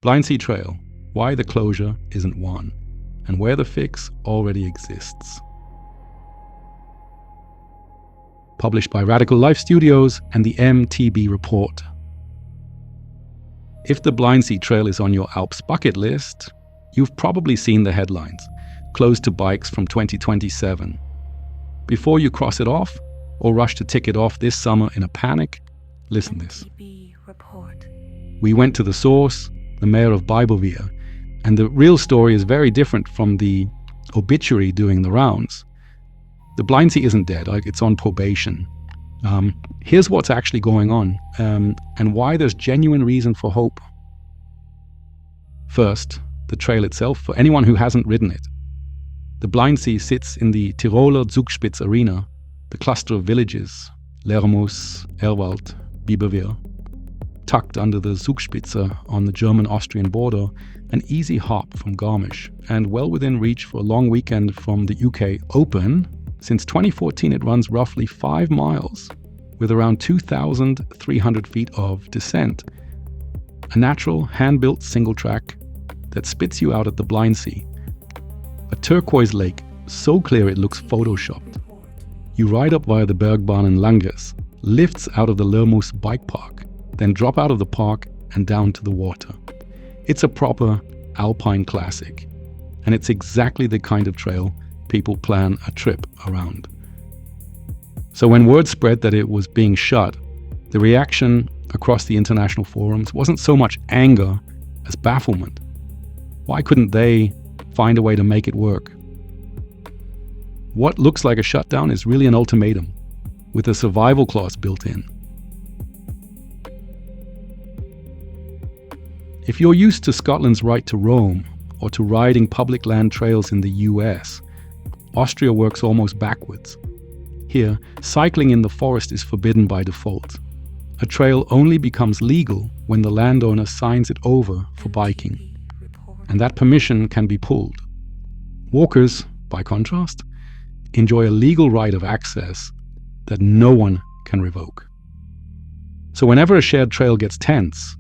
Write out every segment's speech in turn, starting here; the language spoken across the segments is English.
Blindsee Trail, why the closure isn't one, and where the fix already exists. Published by Radical Life Studios and the MTB-Report. If the Blindsee Trail is on your Alps bucket list, you've probably seen the headlines, closed to bikes from 2027. Before you cross it off, or rush to tick it off this summer in a panic, listen this. MTB-Report. We went to the source, the mayor of Biberwier, and the real story is very different from the obituary doing the rounds. The Blindsee isn't dead, it's on probation. Here's what's actually going on, and why there's genuine reason for hope. First, the trail itself, for anyone who hasn't ridden it. The Blindsee sits in the Tiroler Zugspitz Arena, the cluster of villages, Lermoos, Ehrwald, Biberwier, tucked under the Zugspitze on the German-Austrian border, an easy hop from Garmisch, and well within reach for a long weekend from the UK Open. Since 2014 it runs roughly 5 miles, with around 2,300 feet of descent. A natural, hand-built single track that spits you out at the Blindsee. A turquoise lake, so clear it looks photoshopped. You ride up via the Bergbahnen Langes, lifts out of the Lermoos bike park, then drop out of the park and down to the water. It's a proper Alpine classic, and it's exactly the kind of trail people plan a trip around. So when word spread that it was being shut, the reaction across the international forums wasn't so much anger as bafflement. Why couldn't they find a way to make it work? What looks like a shutdown is really an ultimatum, with a survival clause built in. If you're used to Scotland's right to roam, or to riding public land trails in the US, Austria works almost backwards. Here, cycling in the forest is forbidden by default. A trail only becomes legal when the landowner signs it over for biking, and that permission can be pulled. Walkers, by contrast, enjoy a legal right of access that no one can revoke. So whenever a shared trail gets tense,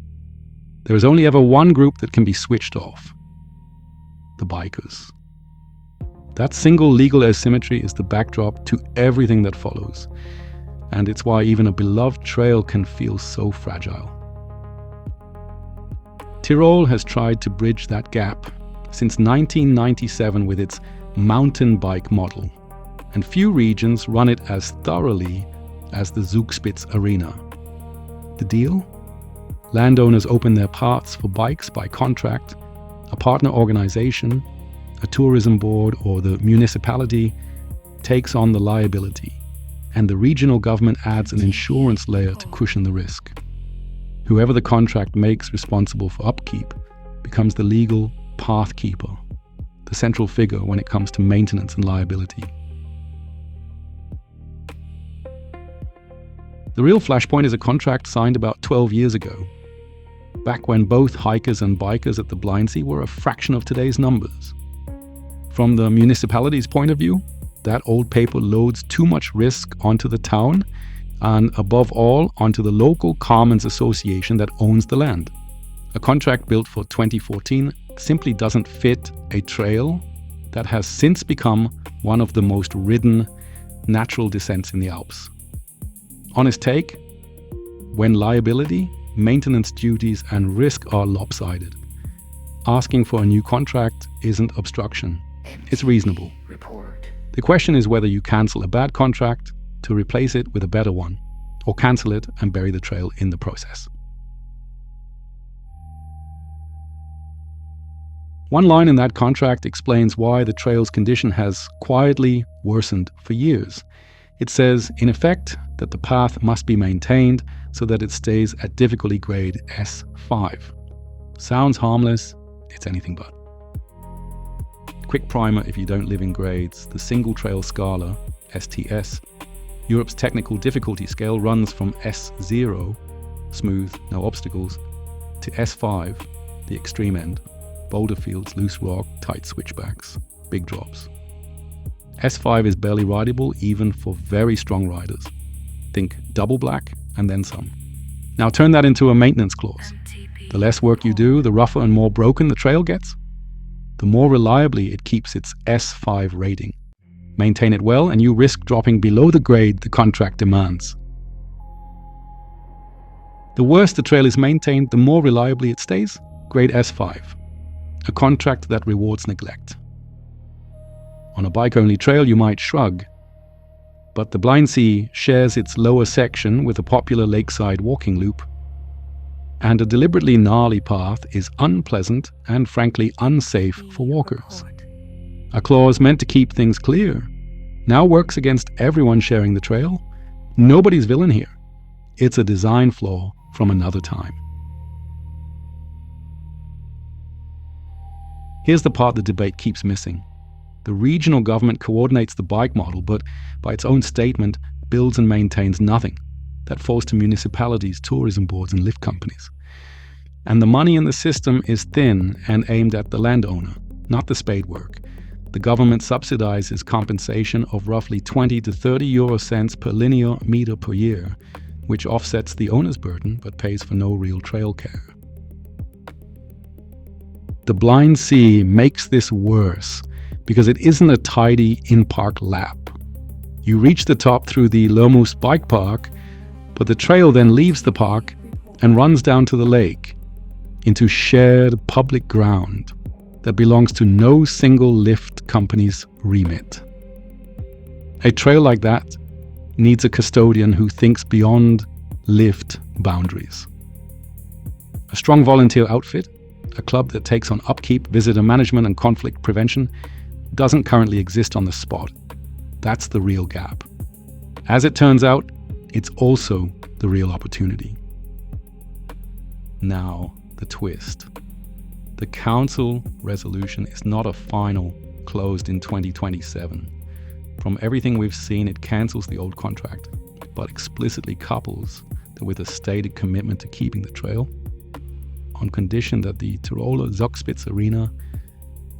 there is only ever one group that can be switched off: the bikers. That single legal asymmetry is the backdrop to everything that follows, and it's why even a beloved trail can feel so fragile. Tyrol has tried to bridge that gap since 1997 with its mountain bike model, and few regions run it as thoroughly as the Zugspitze Arena. The deal? Landowners open their paths for bikes by contract. A partner organization, a tourism board, or the municipality takes on the liability, and the regional government adds an insurance layer to cushion the risk. Whoever the contract makes responsible for upkeep becomes the legal path keeper, the central figure when it comes to maintenance and liability. The real flashpoint is a contract signed about 12 years ago, back when both hikers and bikers at the Blindsee were a fraction of today's numbers. From the municipality's point of view, that old paper loads too much risk onto the town, and above all, onto the local Commons Association that owns the land. A contract built for 2014 simply doesn't fit a trail that has since become one of the most ridden natural descents in the Alps. Honest take: when liability, maintenance duties and risk are lopsided, asking for a new contract isn't obstruction. It's reasonable. Report. The question is whether you cancel a bad contract to replace it with a better one, or cancel it and bury the trail in the process. One line in that contract explains why the trail's condition has quietly worsened for years. It says, in effect, that the path must be maintained so that it stays at difficulty grade S5. Sounds harmless, it's anything but. Quick primer if you don't live in grades: the single trail scala, STS, Europe's technical difficulty scale, runs from S0, smooth, no obstacles, to S5, the extreme end, boulder fields, loose rock, tight switchbacks, big drops. S5 is barely rideable even for very strong riders. Think double black and then some. Now turn that into a maintenance clause. MTB The less work you do, the rougher and more broken the trail gets. The more reliably it keeps its S5 rating. Maintain it well and you risk dropping below the grade the contract demands. The worse the trail is maintained, the more reliably it stays. Grade S5. A contract that rewards neglect. On a bike-only trail you might shrug, but the Blindsee shares its lower section with a popular lakeside walking loop, and a deliberately gnarly path is unpleasant and frankly unsafe for walkers. A clause meant to keep things clear now works against everyone sharing the trail. Nobody's villain here. It's a design flaw from another time. Here's the part the debate keeps missing. The regional government coordinates the bike model, but by its own statement, builds and maintains nothing. That falls to municipalities, tourism boards, and lift companies. And the money in the system is thin and aimed at the landowner, not the spade work. The government subsidizes compensation of roughly 20 to 30 euro cents per linear meter per year, which offsets the owner's burden but pays for no real trail care. The Blindsee makes this worse because it isn't a tidy in-park lap. You reach the top through the Lermoos bike park, but the trail then leaves the park and runs down to the lake, into shared public ground that belongs to no single lift company's remit. A trail like that needs a custodian who thinks beyond lift boundaries. A strong volunteer outfit, a club that takes on upkeep, visitor management, and conflict prevention, doesn't currently exist on the spot. That's the real gap. As it turns out, it's also the real opportunity. Now, the twist. The council resolution is not a final, closed in 2027. From everything we've seen, it cancels the old contract, but explicitly couples that with a stated commitment to keeping the trail, on condition that the Tiroler Zugspitz Arena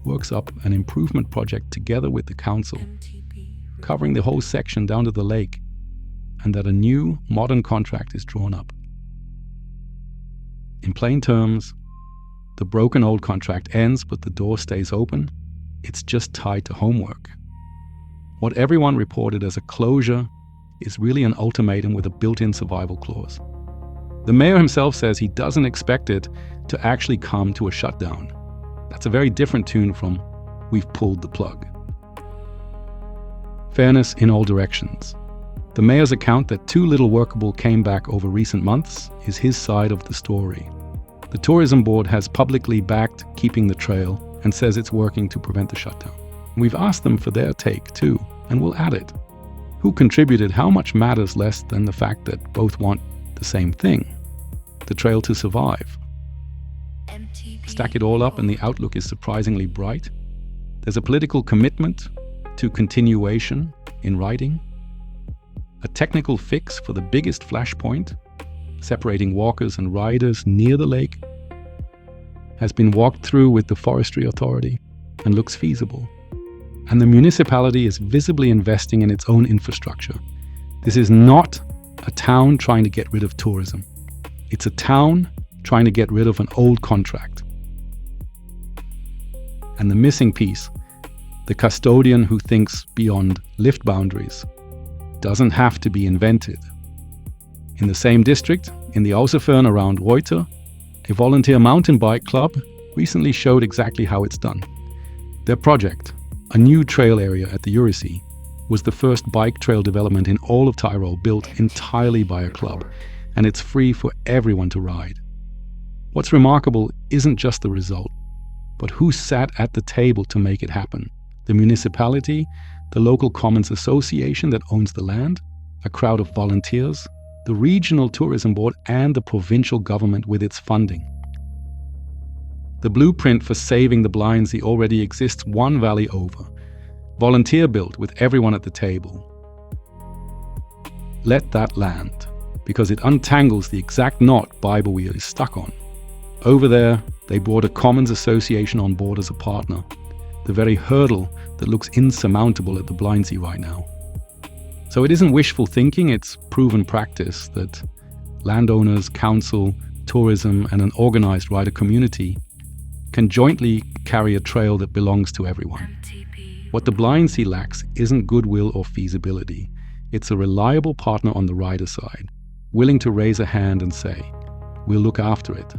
works up an improvement project together with the council, covering the whole section down to the lake, and that a new, modern contract is drawn up. In plain terms, the broken old contract ends, but the door stays open. It's just tied to homework. What everyone reported as a closure is really an ultimatum with a built-in survival clause. The mayor himself says he doesn't expect it to actually come to a shutdown. That's a very different tune from "we've pulled the plug." Fairness in all directions. The mayor's account that too little workable came back over recent months is his side of the story. The tourism board has publicly backed keeping the trail and says it's working to prevent the shutdown. We've asked them for their take too, and we'll add it. Who contributed how much matters less than the fact that both want the same thing, the trail to survive. Stack it all up and the outlook is surprisingly bright. There's a political commitment to continuation in writing, a technical fix for the biggest flashpoint, separating walkers and riders near the lake, has been walked through with the forestry authority and looks feasible. And the municipality is visibly investing in its own infrastructure. This is not a town trying to get rid of tourism. It's a town trying to get rid of an old contract. And the missing piece, the custodian who thinks beyond lift boundaries, doesn't have to be invented. In the same district, in the Außerfern around Reuter, a volunteer mountain bike club recently showed exactly how it's done. Their project, a new trail area at the Urisee, was the first bike trail development in all of Tyrol built entirely by a club, and it's free for everyone to ride. What's remarkable isn't just the result, but who sat at the table to make it happen. The municipality, the local commons association that owns the land, a crowd of volunteers, the regional tourism board, and the provincial government with its funding. The blueprint for saving the Blindsee already exists one valley over, volunteer built with everyone at the table. Let that land, because it untangles the exact knot Biberwier is stuck on. Over there, they brought a commons association on board as a partner, the very hurdle that looks insurmountable at the Blindsee right now. So it isn't wishful thinking, it's proven practice that landowners, council, tourism, and an organized rider community can jointly carry a trail that belongs to everyone. What the Blindsee lacks isn't goodwill or feasibility. It's a reliable partner on the rider side, willing to raise a hand and say, "We'll look after it."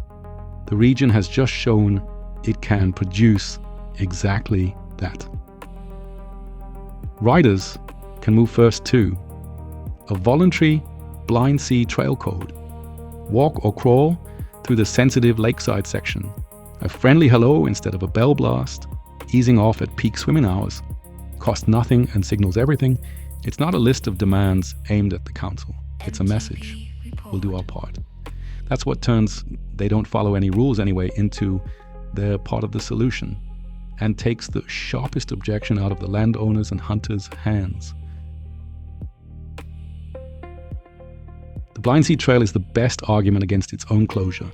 The region has just shown it can produce exactly that. Riders can move first too. A voluntary Blindsee Trail code. Walk or crawl through the sensitive lakeside section. A friendly hello instead of a bell blast. Easing off at peak swimming hours. Costs nothing and signals everything. It's not a list of demands aimed at the council. It's a message. We'll do our part. That's what turns "they don't follow any rules anyway" into "they're part of the solution," and takes the sharpest objection out of the landowners' and hunters' hands. The Blindsee Trail is the best argument against its own closure,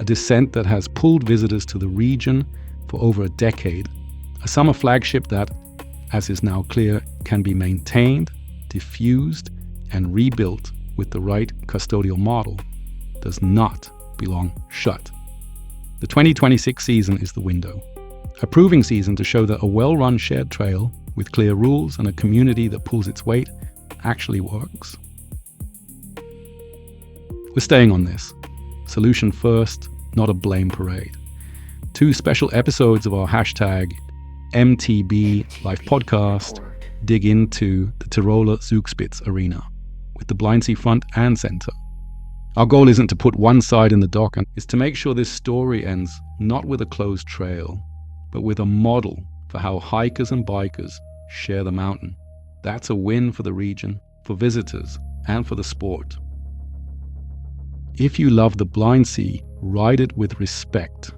a descent that has pulled visitors to the region for over a decade, a summer flagship that, as is now clear, can be maintained, diffused, and rebuilt with the right custodial model, does not belong shut. The 2026 season is the window, a proving season to show that a well-run shared trail with clear rules and a community that pulls its weight actually works. We're staying on this. Solution first, not a blame parade. 2 special episodes of our hashtag MTB Life podcast dig into the Tiroler Zugspitz Arena with the Blindsee front and center. Our goal isn't to put one side in the dock, and it's to make sure this story ends not with a closed trail, but with a model for how hikers and bikers share the mountain. That's a win for the region, for visitors, and for the sport. If you love the Blindsee, ride it with respect.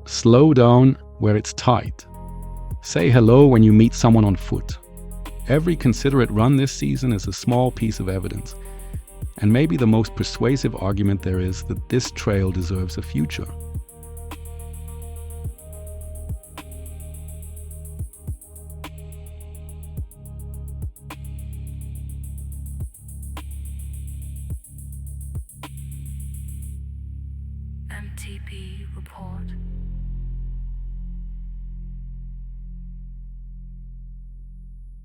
Slow down where it's tight. Say hello when you meet someone on foot. Every considerate run this season is a small piece of evidence, and maybe the most persuasive argument there is that this trail deserves a future. MTB-Report.